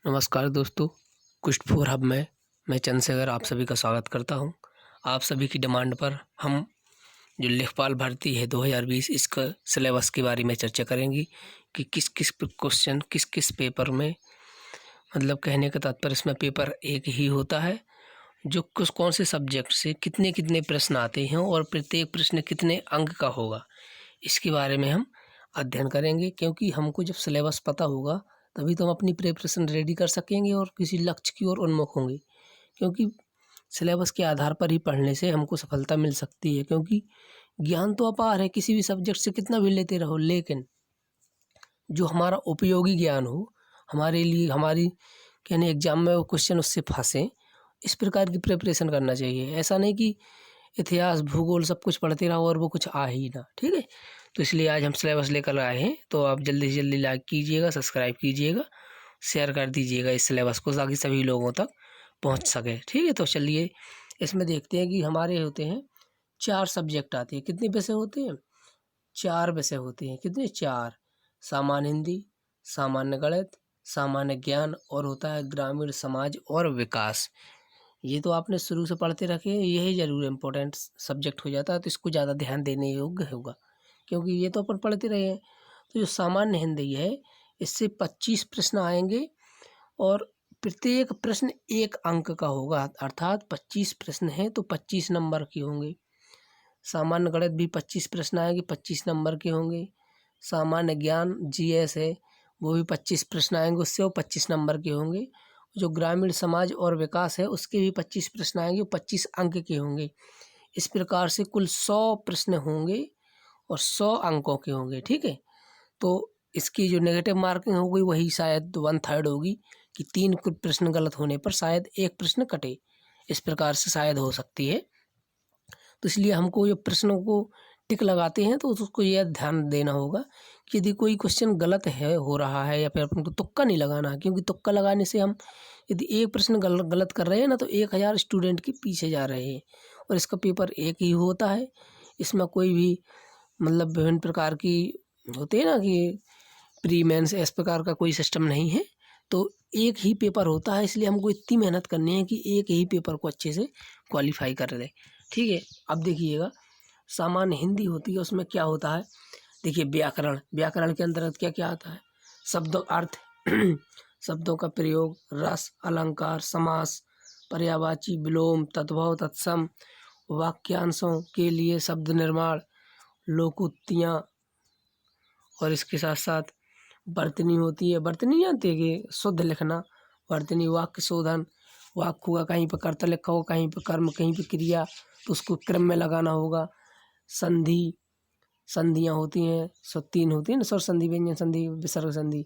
नमस्कार दोस्तों, कुछ फोर हब में मैं चंद्रशेखर आप सभी का स्वागत करता हूं। आप सभी की डिमांड पर हम जो लेखपाल भर्ती है 2020 इसका सिलेबस के बारे में चर्चा करेंगे कि किस किस क्वेश्चन किस किस पेपर में, मतलब कहने का तात्पर्य इसमें पेपर एक ही होता है जो कुछ कौन से सब्जेक्ट से कितने कितने प्रश्न आते हैं और प्रत्येक प्रश्न कितने अंक का होगा, इसके बारे में हम अध्ययन करेंगे। क्योंकि हमको जब सिलेबस पता होगा तभी तो हम अपनी प्रिपरेशन रेडी कर सकेंगे और किसी लक्ष्य की ओर उन्मुख होंगे। क्योंकि सिलेबस के आधार पर ही पढ़ने से हमको सफलता मिल सकती है। क्योंकि ज्ञान तो अपार है, किसी भी सब्जेक्ट से कितना भी लेते रहो, लेकिन जो हमारा उपयोगी ज्ञान हो, हमारे लिए हमारी कहने एग्जाम में वो क्वेश्चन उससे फंसे, इस प्रकार की प्रिपरेशन करना चाहिए। ऐसा नहीं कि इतिहास भूगोल सब कुछ पढ़ते रहो और वो कुछ आ ही ना। ठीक है, तो इसलिए आज हम सिलेबस लेकर आए हैं, तो आप जल्दी से जल्दी लाइक कीजिएगा, सब्सक्राइब कीजिएगा, शेयर कर दीजिएगा इस सिलेबस को ताकि सभी लोगों तक पहुंच सके। ठीक है, तो चलिए इसमें देखते हैं कि हमारे होते हैं 4 सब्जेक्ट आते हैं। कितने विषय होते हैं? 4 विषय होते हैं। कितने? 4। सामान्य हिंदी, सामान्य गणित, सामान्य ज्ञान और होता है ग्रामीण समाज और विकास। ये तो आपने शुरू से पढ़ते रखे हैं, यही जरूर इम्पोर्टेंट सब्जेक्ट हो जाता है, तो इसको ज़्यादा ध्यान देने योग्य होगा क्योंकि ये तो अपन पढ़ते रहे हैं। तो जो सामान्य हिंदी है इससे 25 प्रश्न आएंगे और प्रत्येक प्रश्न 1 अंक का होगा, अर्थात 25 प्रश्न हैं तो 25 नंबर के होंगे। सामान्य गणित भी 25 प्रश्न आएंगे, 25 नंबर के होंगे। सामान्य ज्ञान जीएस है वो भी 25 प्रश्न आएंगे, उससे वो 25 नंबर के होंगे। जो ग्रामीण समाज और विकास है उसके भी 25 प्रश्न आएंगे, 25 अंक के होंगे। इस प्रकार से कुल 100 प्रश्न होंगे और 100 अंकों के होंगे। ठीक है, तो इसकी जो नेगेटिव मार्किंग होगी वही शायद 1/3 होगी कि 3 प्रश्न गलत होने पर शायद 1 प्रश्न कटे, इस प्रकार से शायद हो सकती है। तो इसलिए हमको ये प्रश्नों को टिक लगाते हैं तो उसको यह ध्यान देना होगा कि यदि कोई क्वेश्चन गलत है हो रहा है या फिर अपन को तुक्का नहीं लगाना है, क्योंकि तुक्का लगाने से हम यदि एक प्रश्न गलत कर रहे हैं ना तो 1000 स्टूडेंट के पीछे जा रहे हैं और इसका पेपर एक ही होता है। इसमें कोई भी मतलब विभिन्न प्रकार की होते हैं ना कि प्री मेंस, इस प्रकार का कोई सिस्टम नहीं है। तो एक ही पेपर होता है, इसलिए हमको इतनी मेहनत करनी है कि एक ही पेपर को अच्छे से क्वालिफाई कर दें। ठीक है, अब देखिएगा सामान्य हिंदी होती है, उसमें क्या होता है? देखिए व्याकरण, व्याकरण के अंतर्गत क्या क्या आता है? शब्द अर्थ शब्दों का प्रयोग, रस, अलंकार, समास, पर्यायवाची, विलोम, तद्भव, तत्सम, वाक्यांशों के लिए शब्द निर्माण, लोकोक्तियाँ और इसके साथ साथ वर्तनी होती है। वर्तनी जानते हैं कि शुद्ध लिखना, वर्तनी वाक्य शोधन, वाक्य होगा कहीं पर कर्ता लिखा होगा, कहीं पर कर्म, कहीं पर क्रिया, तो उसको क्रम में लगाना होगा। संधि, संधियाँ होती हैं, 3 होती हैं ना, स्वर संधि, व्यंजन संधि, विसर्ग संधि,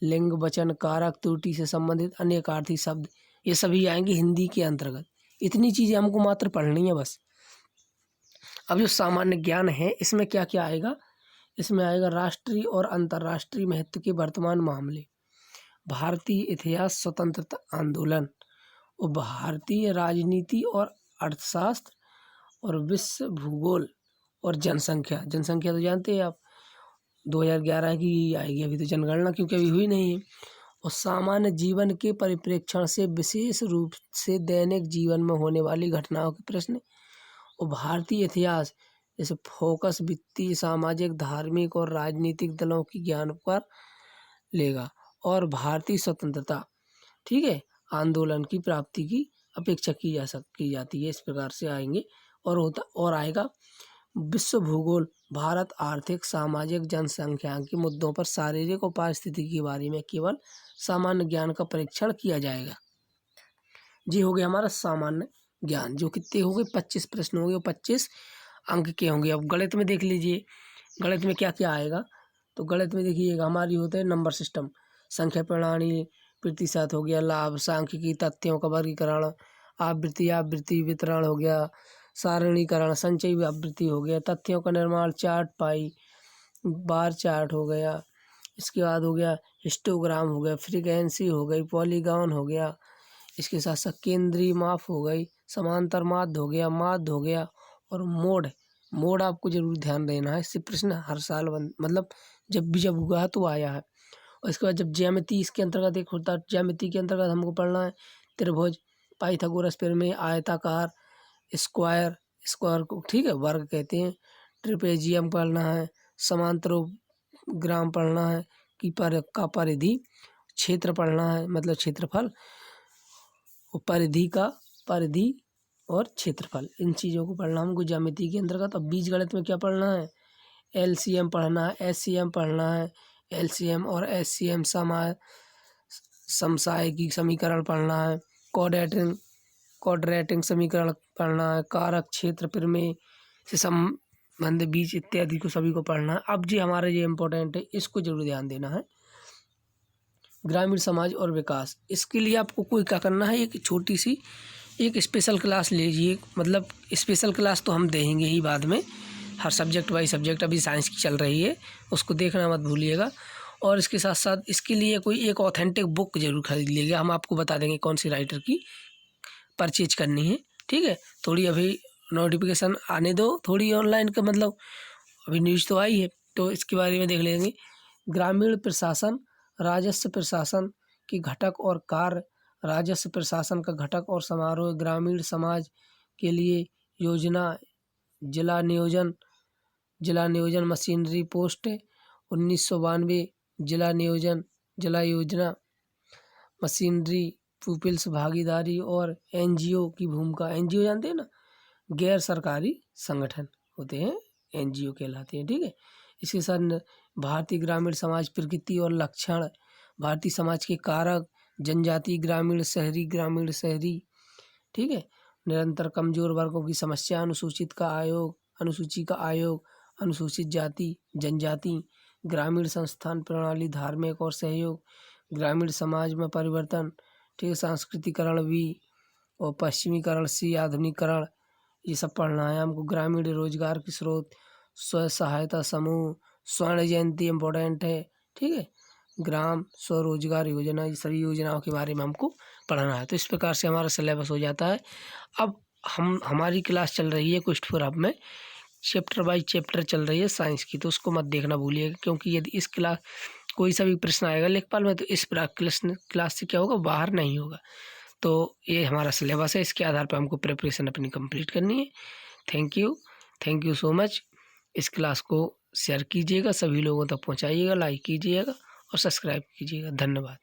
लिंग, वचन, कारक, त्रुटि से संबंधित अनेकार्थी शब्द, ये सभी आएंगे हिंदी के अंतर्गत। इतनी चीज़ें हमको मात्र पढ़नी है बस। अब जो सामान्य ज्ञान है इसमें क्या क्या आएगा? इसमें आएगा राष्ट्रीय और अंतर्राष्ट्रीय महत्व के वर्तमान मामले, भारतीय इतिहास, स्वतंत्रता आंदोलन और भारतीय राजनीति और अर्थशास्त्र और विश्व भूगोल और जनसंख्या। जनसंख्या तो जानते हैं आप 2011 की आएगी, अभी तो जनगणना क्योंकि अभी हुई नहीं है। और सामान्य जीवन के परिप्रेक्षण से विशेष रूप से दैनिक जीवन में होने वाली घटनाओं के प्रश्न। और भारतीय इतिहास जैसे फोकस वित्तीय, सामाजिक, धार्मिक और राजनीतिक दलों की ज्ञान पर लेगा। और भारतीय स्वतंत्रता, ठीक है, आंदोलन की प्राप्ति की अपेक्षा की जाती है, इस प्रकार से आएंगे। और आएगा विश्व भूगोल, भारत आर्थिक, सामाजिक, जनसंख्या के मुद्दों पर शारीरिक और पारिस्थितिकी के बारे में केवल सामान्य ज्ञान का परीक्षण किया जाएगा। जी हो गया हमारा सामान्य ज्ञान, जो कितने हो गए? 25 प्रश्न हो गए, 25 अंक के होंगे। अब गणित में देख लीजिए, गणित में क्या क्या आएगा? तो गणित में देखिएगा हमारी होता है नंबर सिस्टम, संख्या प्रणाली, प्रतिशत हो गया, लाभ, सांख्यिकी, तथ्यों का वर्गीकरण, आवृत्ति वितरण हो गया, सारणीकरण, संचयी आवृत्ति हो गया, तथ्यों का निर्माण, चार्ट पाई, बार चार्ट हो गया, इसके बाद हो गया हिस्टोग्राम हो गया, फ्रीक्वेंसी हो गई, पॉलीगॉन हो गया, इसके साथ साथ केंद्रीय माप हो गई, समांतर माध्य हो गया, माध्य हो गया और मोड। मोड आपको जरूर ध्यान देना है, इससे प्रश्न हर साल मतलब जब भी हुआ है तो आया है। और इसके बाद जब ज्यामिति इसके अंतर्गत एक होता है, ज्यामिति के अंतर्गत हमको पढ़ना है त्रिभुज, पाइथागोरस प्रमेय, आयताकार, स्क्वायर, स्क्वायर को ठीक है वर्ग कहते हैं, ट्रिपेजियम पढ़ना है, समांतरोग्राम पढ़ना है, का परिधि, क्षेत्र पढ़ना है मतलब क्षेत्रफल, परिधि और क्षेत्रफल, इन चीज़ों को पढ़ना हमको ज्यामिति के अंतर्गत। अब बीजगणित में क्या पढ़ना है, एलसीएम पढ़ना है, एससीएम पढ़ना है, एलसीएम और एससीएम समसामयिकी समीकरण पढ़ना है, क्वाड्रेटिक समीकरण पढ़ना है, कारक, क्षेत्र, प्रमेय से संबंधित बीज इत्यादि को सभी को पढ़ना है। अब जी हमारे ये इम्पोर्टेंट है, इसको जरूर ध्यान देना है, ग्रामीण समाज और विकास। इसके लिए आपको कोई क्या करना है, एक छोटी सी एक स्पेशल क्लास लीजिए, मतलब स्पेशल क्लास तो हम देंगे ही बाद में, हर सब्जेक्ट बाई सब्जेक्ट, अभी साइंस की चल रही है उसको देखना मत भूलिएगा। और इसके साथ साथ इसके लिए कोई एक ऑथेंटिक बुक जरूर खरीद लीजिएगा, हम आपको बता देंगे कौन सी राइटर की परचेज करनी है, ठीक है। थोड़ी अभी नोटिफिकेशन आने दो थोड़ी ऑनलाइन का, मतलब अभी न्यूज़ तो आई है तो इसके बारे में देख लेंगे। ग्रामीण प्रशासन, राजस्व प्रशासन के घटक और कार्य, राजस्व प्रशासन का घटक और समारोह, ग्रामीण समाज के लिए योजना, जिला नियोजन मशीनरी पोस्ट 1992, जिला योजना मशीनरी, पीपल्स भागीदारी और एनजीओ की भूमिका। एनजीओ जानते हैं ना, गैर सरकारी संगठन होते हैं, एनजीओ कहलाते हैं, ठीक है। इसके साथ भारतीय ग्रामीण समाज, प्रकृति और लक्षण, भारतीय समाज के कारक, जनजाति, ग्रामीण शहरी, ठीक है। निरंतर कमजोर वर्गों की समस्या, अनुसूची का आयोग, अनुसूचित जाति जनजाति, ग्रामीण संस्थान प्रणाली, धार्मिक और सहयोग, ग्रामीण समाज में परिवर्तन, ठीक है, सांस्कृतिकरण भी और पश्चिमीकरण सी आधुनिकीकरण, ये सब पढ़ना है हमको। ग्रामीण रोजगार के स्रोत, स्व सहायता समूह, स्वर्ण जयंती इम्पोर्टेंट है, ठीक है, ग्राम स्वरोजगार योजना, ये सभी योजनाओं के बारे में हमको पढ़ना है। तो इस प्रकार से हमारा सिलेबस हो जाता है। अब हमारी क्लास चल रही है क्वेस्ट फॉर हब में, चैप्टर बाई चैप्टर चल रही है साइंस की, तो उसको मत देखना भूलिएगा, क्योंकि यदि इस क्लास कोई सा भी प्रश्न आएगा लेखपाल में तो इस क्लास से क्या होगा, बाहर नहीं होगा। तो ये हमारा सिलेबस है, इसके आधार पर हमको प्रिपरेशन अपनी कंप्लीट करनी है। Thank you so much. इस क्लास को शेयर कीजिएगा, सभी लोगों तक पहुंचाइएगा, लाइक कीजिएगा और सब्सक्राइब कीजिएगा। धन्यवाद।